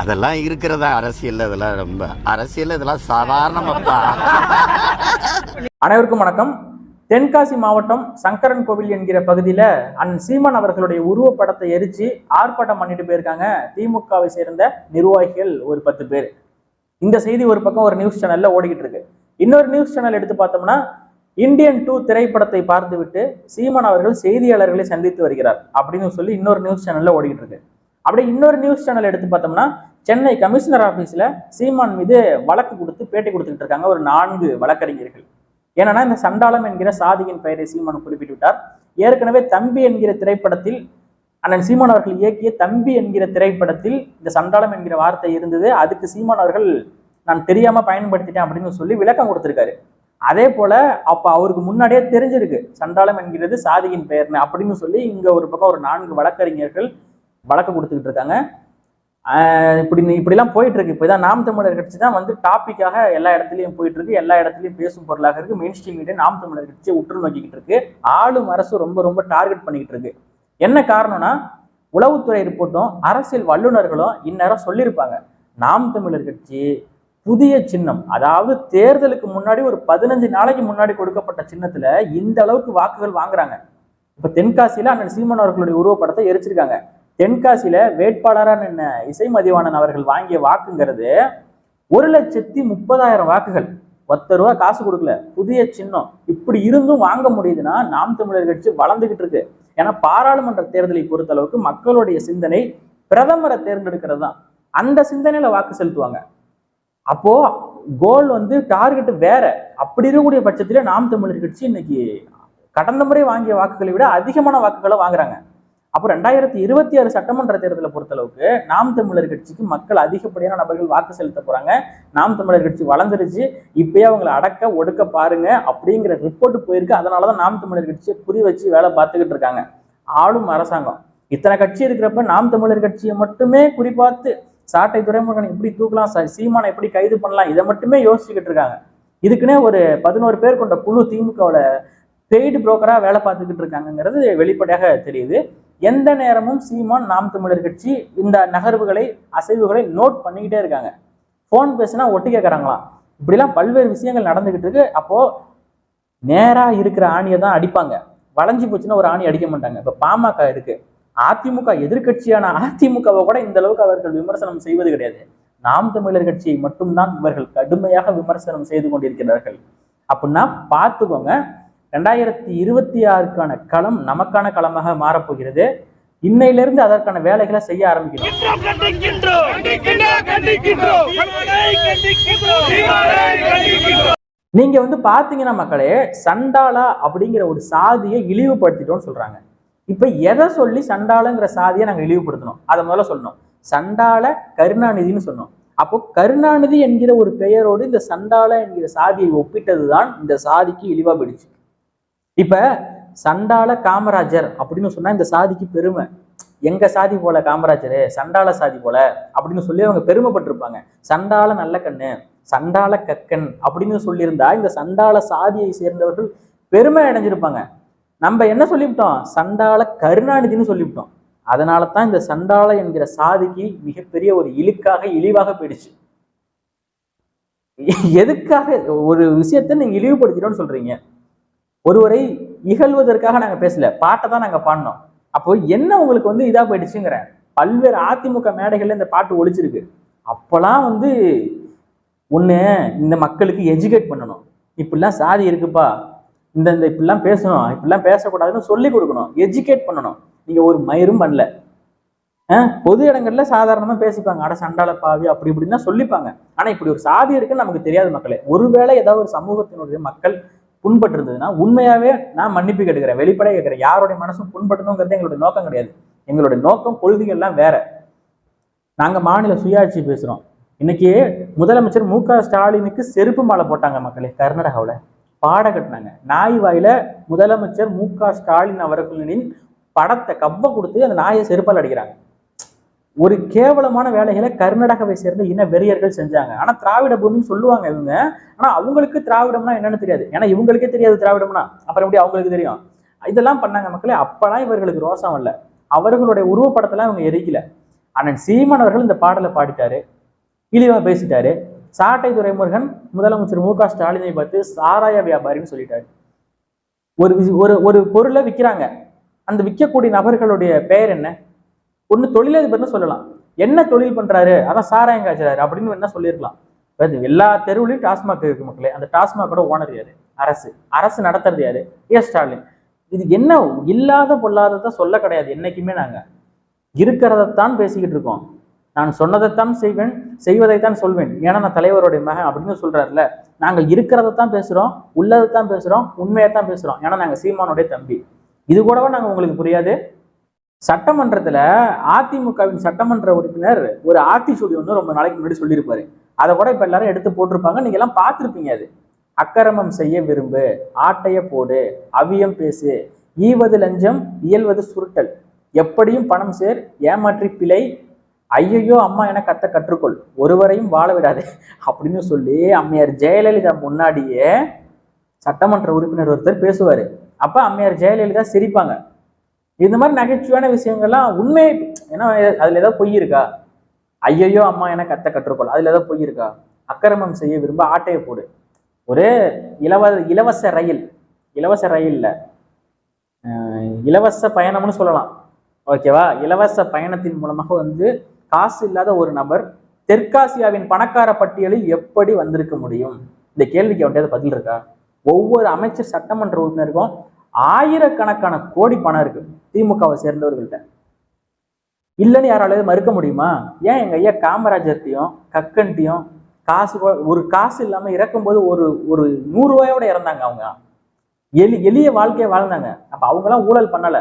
அதெல்லாம் இருக்கிறதா அரசியல், அதெல்லாம் ரொம்ப அரசியல், இதெல்லாம் சாதாரணமாப்பா. அனைவருக்கும் வணக்கம். தென்காசி மாவட்டம் சங்கரன் கோவில் என்கிற பகுதியில அண்ணன் சீமான் அவர்களுடைய உருவப்படத்தை எரிச்சு ஆர்ப்பாட்டம் பண்ணிட்டு போயிருக்காங்க திமுகவை சேர்ந்த நிர்வாகிகள் ஒரு 10 பேர். இந்த செய்தி ஒரு பக்கம் ஒரு நியூஸ் சேனல்ல ஓடிக்கிட்டு இருக்கு. இன்னொரு நியூஸ் சேனல் எடுத்து பார்த்தோம்னா இந்தியன் 2 திரைப்படத்தை பார்த்துவிட்டு சீமான் அவர்கள் செய்தியாளர்களை சந்தித்து வருகிறார் அப்படின்னு சொல்லி இன்னொரு நியூஸ் சேனல்ல ஓடிக்கிட்டு இருக்கு. அப்படியே இன்னொரு நியூஸ் சேனல் எடுத்து பார்த்தோம்னா சென்னை கமிஷனர் ஆபீஸ்ல சீமான் மீது வழக்கு கொடுத்து பேட்டி கொடுத்துட்டு இருக்காங்க ஒரு 4 வழக்கறிஞர்கள். ஏன்னா இந்த சண்டாளம் என்கிற சாதியின் பெயரை சீமான் குறிப்பிட்டு விட்டார். ஏற்கனவே தம்பி என்கிற திரைப்படத்தில் அண்ணன் சீமான் அவர்கள் இயக்கிய தம்பி என்கிற திரைப்படத்தில் இந்த சண்டாளம் என்கிற வார்த்தை இருந்தது. அதுக்கு சீமான் அவர்கள் நான் தெரியாம பயன்படுத்திட்டேன் அப்படின்னு சொல்லி விளக்கம் கொடுத்திருக்காரு. அதே போல அப்ப அவருக்கு முன்னாடியே தெரிஞ்சிருக்கு சண்டாளம் என்கிறது சாதியின் பெயர்னு அப்படின்னு சொல்லி இங்க ஒரு பக்கம் ஒரு 4 வழக்கறிஞர்கள் வழக்கு கொடுத்துக்கிட்டு இருக்காங்க. இப்படிலாம் போயிட்டு இருக்கு. இப்பதான் நாம் தமிழர் கட்சி தான் வந்து டாபிக்காக எல்லா இடத்துலயும் போயிட்டு இருக்கு, எல்லா இடத்துலயும் பேசும் பொருளாக இருக்கு. மெயின் ஸ்ட்ரீம் மீடியா நாம் தமிழர் கட்சியை உற்று நோக்கிக்கிட்டு இருக்கு. ஆளும் அரசு ரொம்ப ரொம்ப டார்கெட் பண்ணிக்கிட்டு இருக்கு. என்ன காரணம்னா உளவுத்துறை ரிப்போர்ட்டும் அரசியல் வல்லுநர்களும் இந்நேரம் சொல்லியிருப்பாங்க நாம் தமிழர் கட்சி புதிய சின்னம், அதாவது தேர்தலுக்கு முன்னாடி ஒரு 15 நாளைக்கு முன்னாடி கொடுக்கப்பட்ட சின்னத்துல இந்த அளவுக்கு வாக்குகள் வாங்குறாங்க. இப்ப தென்காசியில அண்ணன் சீமான் அவர்களுடைய உருவப்படத்தை எரிச்சிருக்காங்க. தென்காசியில வேட்பாளரான என்ன இசை மதிவாணன் அவர்கள் வாங்கிய வாக்குங்கிறது 1,30,000 வாக்குகள். 10 ரூபா காசு கொடுக்கல, புதிய சின்னம். இப்படி இருந்தும் வாங்க முடியுதுன்னா நாம் தமிழர் கட்சி வளர்ந்துகிட்டு இருக்கு. ஏன்னா பாராளுமன்ற தேர்தலை பொறுத்த அளவுக்கு மக்களுடைய சிந்தனை பிரதமரை தேர்ந்தெடுக்கிறது தான். அந்த சிந்தனையில வாக்கு செலுத்துவாங்க. அப்போ கோல் வந்து டார்கெட் வேற. அப்படி இருக்கக்கூடிய பட்சத்துல நாம் தமிழர் கட்சி இன்னைக்கு கடந்த முறை வாங்கிய வாக்குகளை விட அதிகமான வாக்குகளை வாங்குறாங்க. அப்போ 2026 சட்டமன்ற தேர்தலை பொறுத்தளவுக்கு நாம் தமிழர் கட்சிக்கு மக்கள் அதிகப்படியான நபர்கள் வாக்கு செலுத்த போறாங்க. நாம் தமிழர் கட்சி வளர்ந்துருச்சு, இப்பயே அவங்களை அடக்க ஒடுக்க பாருங்க அப்படிங்கிற ரிப்போர்ட் போயிருக்கு. அதனாலதான் நாம் தமிழர் கட்சியை குறி வச்சு வேலை பார்த்துக்கிட்டு இருக்காங்க ஆளும் அரசாங்கம். இத்தனை கட்சி இருக்கிறப்ப நாம் தமிழர் கட்சியை மட்டுமே குறிப்பாத்து சாட்டை துறைமுருகன் எப்படி தூக்கலாம், சீமானை எப்படி கைது பண்ணலாம், இதை மட்டுமே யோசிச்சுக்கிட்டு இருக்காங்க. இதுக்குன்னே ஒரு 11 பேர் கொண்ட குழு திமுகவோட பெய்டு புரோக்கரா வேலை பார்த்துக்கிட்டு இருக்காங்கிறது வெளிப்படையாக தெரியுது. எந்த நேரமும் சீமான் நாம் தமிழர் கட்சி இந்த நகர்வுகளை அசைவுகளை நோட் பண்ணிக்கிட்டே இருக்காங்க. போன் பேசினா ஒட்டி கேட்கறாங்களாம். இப்படிலாம் பல்வேறு விஷயங்கள் நடந்துகிட்டு இருக்கு. அப்போ நேரா இருக்கிற ஆணியை தான் அடிப்பாங்க, வளைஞ்சு போச்சுன்னா ஒரு ஆணி அடிக்க மாட்டாங்க. இப்ப பாமக இருக்கு, அதிமுக எதிர்கட்சியான அதிமுகவை கூட இந்த அளவுக்கு அவர்கள் விமர்சனம் செய்வது கிடையாது. நாம் தமிழர் கட்சியை மட்டும்தான் இவர்கள் கடுமையாக விமர்சனம் செய்து கொண்டிருக்கிறார்கள். அப்படின்னா பார்த்துக்கோங்க, 2026க்கான களம் நமக்கான களமாக மாறப்போகிறது. இன்னையிலிருந்து அதற்கான வேலைகளை செய்ய ஆரம்பிக்கிறோம். நீங்க வந்து பாத்தீங்கன்னா மக்களே, சண்டாளா அப்படிங்கிற ஒரு சாதியை இழிவுபடுத்திட்டோம்னு சொல்றாங்க. இப்ப எதை சொல்லி சண்டாளங்கிற சாதியை நாங்க இழிவுபடுத்தணும்? அதை முதல்ல சொல்லணும். சண்டாள கருணாநிதினு சொன்னோம். அப்போ கருணாநிதி என்கிற ஒரு பெயரோடு இந்த சண்டாள என்கிற சாதியை ஒப்பிட்டதுதான் இந்த சாதிக்கு இழிவா போயிடுச்சு. இப்ப சண்டாள காமராஜர் அப்படின்னு சொன்னா இந்த சாதிக்கு பெருமை. எங்க சாதி போல காமராஜரு, சண்டாள சாதி போல அப்படின்னு சொல்லி அவங்க பெருமைப்பட்டிருப்பாங்க. சண்டாள நல்ல கண்ணு, சண்டாள கக்கன் அப்படின்னு சொல்லியிருந்தா இந்த சண்டாள சாதியை சேர்ந்தவர்கள் பெருமை அடைஞ்சிருப்பாங்க. நம்ம என்ன சொல்லிவிட்டோம்? சண்டாள கருணாநிதினு சொல்லிவிட்டோம். அதனால தான் இந்த சண்டாள என்கிற சாதிக்கு மிகப்பெரிய ஒரு இழிவாக போயிடுச்சு. எதுக்காக ஒரு விஷயத்த நீங்க இழிவுபடுத்திட்டோம்னு சொல்றீங்க? ஒருவரை இகழ்வதற்காக நாங்க பேசல, பாட்டை தான் நாங்க பாடினோம். அப்போ என்ன உங்களுக்கு வந்து இதா போயிடுச்சுங்கிற பல்வேறு அதிமுக மேடைகள்ல இந்த பாட்டு ஒழிச்சிருக்கு. அப்பெல்லாம் வந்து ஒண்ணு இந்த மக்களுக்கு எஜுகேட் பண்ணணும். இப்படிலாம் சாதி இருக்குப்பா, இந்த இப்படிலாம் பேசணும், இப்படிலாம் பேசக்கூடாதுன்னு சொல்லி கொடுக்கணும், எஜுகேட் பண்ணணும். நீங்க ஒரு மயிரும் பண்ணல. பொது இடங்கள்ல சாதாரணமா பேசிப்பாங்க, அட சண்டாள பாவி அப்படி இப்படின்னா சொல்லிப்பாங்க. ஆனா இப்படி ஒரு சாதி இருக்குன்னு நமக்கு தெரியாது மக்களே. ஒருவேளை ஏதாவது ஒரு சமூகத்தினுடைய மக்கள் புண்பட்டு இருந்ததுன்னா உண்மையாவே நான் மன்னிப்பு கேட்கிறேன், வெளிப்படையாக கேட்கிறேன். யாருடைய மனசும் புண்பட்டணுங்கிறது எங்களுடைய நோக்கம் கிடையாது. எங்களுடைய நோக்கம் கொள்கைகள்லாம் வேற. நாங்க மாநில சுயாட்சி பேசுறோம். இன்னைக்கு முதலமைச்சர் மு.க. ஸ்டாலினுக்கு செருப்பு மாலை போட்டாங்க மக்களே. கர்நாடகாவில் பாட கட்டினாங்க. நாய் வாயில முதலமைச்சர் மு.க. ஸ்டாலின் அவர்களின் படத்தை கப்ப கொடுத்து அந்த நாயை செருப்பால் அடிக்கிறாங்க. ஒரு கேவலமான வேலைகளை கர்நாடகாவை சேர்ந்த இன வெறியர்கள் செஞ்சாங்க. ஆனா திராவிட பூமின்னு சொல்லுவாங்க இவங்க. ஆனா அவங்களுக்கு திராவிடம்னா என்னன்னு தெரியாது. ஏன்னா இவங்களுக்கே தெரியாது திராவிடம்னா, அப்புறம் எப்படி அவங்களுக்கு தெரியும்? இதெல்லாம் பண்ணாங்க மக்களே. அப்பெல்லாம் இவர்களுக்கு ரோசம் இல்ல, அவர்களுடைய உருவப்படத்தெல்லாம் இவங்க எரிக்கல. அண்ணன் சீமான் அவர்கள் இந்த பாடலை பாடிட்டாரு, இழிவா பேசிட்டாரு. சாட்டை துரைமுருகன் முதலமைச்சர் மு க ஸ்டாலினை பார்த்து சாராய வியாபாரின்னு சொல்லிட்டாரு. ஒரு ஒரு ஒரு பொருளை விற்கிறாங்க, அந்த விற்கக்கூடிய நபர்களுடைய பெயர் என்ன? ஒண்ணு தொழிலதிபர்னு சொல்லலாம், என்ன தொழில் பண்றாரு, அதான் சாராயம் காய்ச்சறாரு அப்படின்னு என்ன சொல்லியிருக்கலாம். எல்லா தெருவுலையும் டாஸ்மாக் இருக்கு மக்களே, அந்த டாஸ்மாகோட ஓனர் யாரு? அரசு. அரசு நடத்துறது யாரு? ஸ்டாலின். இது என்ன இல்லாத பொல்லாததான் சொல்ல கிடையாது. என்னைக்குமே நாங்க இருக்கிறதத்தான் பேசிக்கிட்டு இருக்கோம். நான் சொன்னதைத்தான் செய்வேன், செய்வதைத்தான் சொல்வேன், ஏன்னா நான் தலைவருடைய மகன் அப்படின்னு சொல்றாருல. நாங்கள் இருக்கிறதத்தான் பேசுறோம், உள்ளதைத்தான் பேசுறோம், உண்மையைத்தான் பேசுறோம், ஏன்னா நாங்க சீமானுடைய தம்பி. இது கூடவா நாங்க உங்களுக்கு புரியாது? சட்டமன்றத்துல அதிமுகவின் சட்டமன்ற உறுப்பினர் ஒரு ஆத்திசூடி ஒன்று ரொம்ப நாளைக்கு முன்னாடி சொல்லியிருப்பாரு. அதை கூட இப்ப எல்லாரும் எடுத்து போட்டிருப்பாங்க, நீங்க எல்லாம் பார்த்திருப்பீங்க. அது அக்கிரமம் செய்ய விரும்பு, ஆட்டைய போடு, அவியம் பேசு, ஈவது லஞ்சம், இயல்வது சுருட்டல், எப்படியும் பணம் சேர், ஏமாற்றி பிழை, ஐயையோ அம்மா என கத்த கற்றுக்கொள், ஒருவரையும் வாழ விடாது அப்படின்னு சொல்லி அம்மையார் ஜெயலலிதா முன்னாடியே சட்டமன்ற உறுப்பினர் ஒருத்தர் பேசுவாரு. அப்ப அம்மையார் ஜெயலலிதா சிரிப்பாங்க. இந்த மாதிரி நகைச்சுவையான விஷயங்கள்லாம் உண்மை. ஏன்னா அதுல ஏதாவது பொய் இருக்கா? ஐயையோ அம்மா என கத்த கற்றுக்கொள், அதுல ஏதாவது பொய் இருக்கா? அக்கிரமம் செய்ய விரும்ப ஆட்டையை போடு, ஒரு இலவச ரயில், இலவச ரயில்ல இலவச பயணம்னு சொல்லலாம், ஓகேவா? இலவச பயணத்தின் மூலமாக காசு இல்லாத ஒரு நபர் தெற்காசியாவின் பணக்கார பட்டியலில் எப்படி வந்திருக்க முடியும்? இந்த கேள்விக்கு அவன்கிட்ட பதில் இருக்கா? ஒவ்வொரு அமைச்சர் சட்டமன்ற உறுப்பினருக்கும் ஆயிரக்கணக்கான கோடி பணம் இருக்கு திமுகவை சேர்ந்தவர்கள்ட்ட. இல்லைன்னு யாரால மறுக்க முடியுமா? ஏன் எங்க ஐயா காமராஜர்ட்டையும் கக்கன்ட்டையும் ஒரு காசு இல்லாம இறக்கும்போது ஒரு ஒரு 100 ரூபாயோட இறந்தாங்க. அவங்க எளிய வாழ்க்கையை வாழ்ந்தாங்க. அப்ப அவங்க எல்லாம் ஊழல் பண்ணல,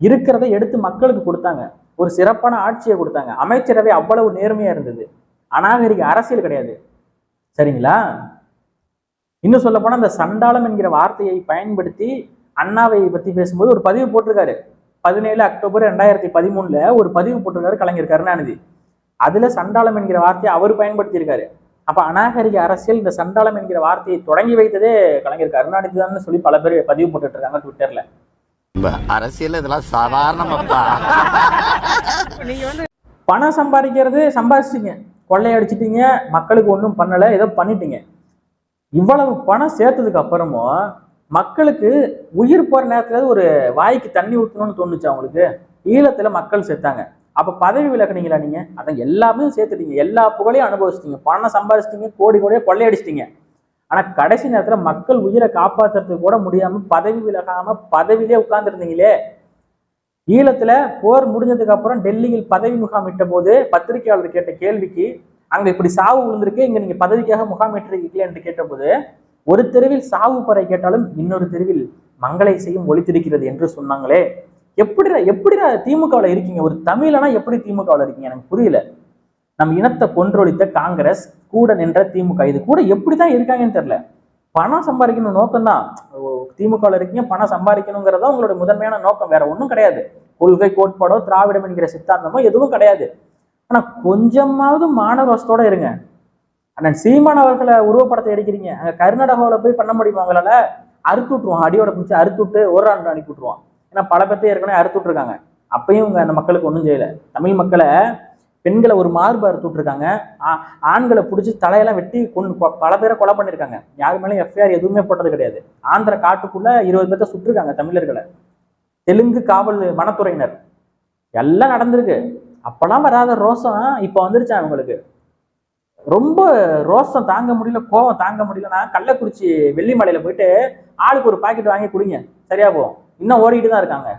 இருக்கிறத எடுத்து மக்களுக்கு கொடுத்தாங்க, ஒரு சிறப்பான ஆட்சியை கொடுத்தாங்க. அமைச்சரவை அவ்வளவு நேர்மையா இருந்தது, அநாகரிக அரசியல் கிடையாது. சரிங்களா? இன்னும் சொல்ல போனா இந்த சண்டாளம் என்கிற வார்த்தையை பயன்படுத்தி அண்ணாவை பத்தி பேசும்போது ஒரு பதிவு போட்டிருக்காரு. 17 அக்டோபர் 2013 ஒரு பதிவு போட்டிருக்காரு கலைஞர் கருணாநிதி. அதுல சண்டாளம் என்கிற வார்த்தையை அவர் பயன்படுத்தி இருக்காரு. அப்ப அநாகரிக அரசியல், இந்த சண்டாளம் என்கிற வார்த்தையை தொடங்கி வைத்ததே கலைஞர் கருணாநிதி தான் சொல்லி பல பேர் பதிவு போட்டுட்டு இருக்காங்க ட்விட்டர்ல. அரசியல் இதெல்லாம் சாதாரணமாப்பா. பணம் சம்பாதிக்கிறது சம்பாதிச்சிட்டீங்க, கொள்ளையடிச்சிட்டீங்க, மக்களுக்கு ஒன்றும் பண்ணல, ஏதோ பண்ணிட்டீங்க. இவ்வளவு பணம் சேர்த்ததுக்கு அப்புறமும் மக்களுக்கு உயிர் போற நேரத்துல ஒரு வாய்க்கு தண்ணி ஊற்றணும்னு தோணுச்சு அவங்களுக்கு. ஈழத்துல மக்கள் சேர்த்தாங்க, அப்ப பதவி விலகுனீங்களா நீங்க? அதான் எல்லாமே சேர்த்துட்டீங்க, எல்லா புகழையும் அனுபவிச்சிட்டீங்க, பணம் சம்பாதிச்சிட்டீங்க, கோடி கோடியா கொள்ளையடிச்சிட்டீங்க. ஆனா கடைசி நேரத்துல மக்கள் உயிரை காப்பாத்துறதுக்கு கூட முடியாம பதவி விலகாம பதவியிலே உட்கார்ந்துருந்தீங்களே. ஈழத்துல போர் முடிஞ்சதுக்கு அப்புறம் டெல்லியில் பதவி முகாமிட்ட போது பத்திரிகையாளர் கேட்ட கேள்விக்கு, அங்க இப்படி சாவு விழுந்திருக்கு, இங்க நீங்க பதவிக்காக முகாமிட்டிருக்கீங்களே என்று கேட்டபோது, ஒரு தெருவில் சாவு பறை கேட்டாலும் இன்னொரு தெருவில் மங்களை செய்யும் ஒளித்திருக்கிறது என்று சொன்னாங்களே. எப்படி திமுகவில் இருக்கீங்க? ஒரு தமிழனா எப்படி திமுகவில் இருக்கீங்க? எனக்கு புரியல. நம் இனத்தை கொன்றொழித்த காங்கிரஸ் கூட நின்ற திமுக, இது கூட எப்படிதான் இருக்காங்கன்னு தெரியல. பணம் சம்பாதிக்கணும் நோக்கம்தான் திமுகவில் இருக்கீங்க, பணம் சம்பாதிக்கணுங்கிறதா உங்களோட முதன்மையான நோக்கம், வேற ஒன்றும் கிடையாது. கொள்கை கோட்பாடோ திராவிடம் என்கிற சித்தாந்தமோ எதுவும் கிடையாது. ஆனா கொஞ்சமாவது மானரோசத்தோட இருங்க. அண்ணன் சீமான் அவர்களை உருவப்படத்தை எடுக்கிறீங்க, அங்க கர்நாடகாவில் போய் பண்ண முடியுமா உங்களால? அறுத்து விட்டுருவோம், அடியோட பிடிச்சி அறுத்து விட்டு ஒரு ஆண்டு அனுப்பி விட்டுருவோம். ஏன்னா பல பேர்த்தையும் ஏற்கனவே அறுத்து விட்டுருக்காங்க, அப்பயும் அந்த மக்களுக்கு ஒன்றும் செய்யல. தமிழ் மக்களை, பெண்களை ஒரு மார்பு அறுத்து விட்டுருக்காங்க, ஆண்களை பிடிச்சி தலையெல்லாம் வெட்டி பல பேரை கொலை பண்ணியிருக்காங்க. யாரு மேலேயும் எஃப்ஐஆர் எதுவுமே போட்டது கிடையாது. ஆந்திர காட்டுக்குள்ள 20 பேர்த்த சுட்டிருக்காங்க தமிழர்களை, தெலுங்கு காவல் வனத்துறையினர், எல்லாம் நடந்திருக்கு. அப்பெல்லாம் வராத ரோசம் இப்ப வந்துருச்சா அவங்களுக்கு? ரொம்ப ரோசம் தாங்க முடியல, கோவம் தாங்க முடியலன்னா கள்ளக்குறிச்சி வெள்ளிமலையில போயிட்டு ஆளுக்கு ஒரு பாக்கெட் வாங்கி குடிங்க, சரியா போகும். இன்னும் ஓடிட்டு தான் இருக்காங்க.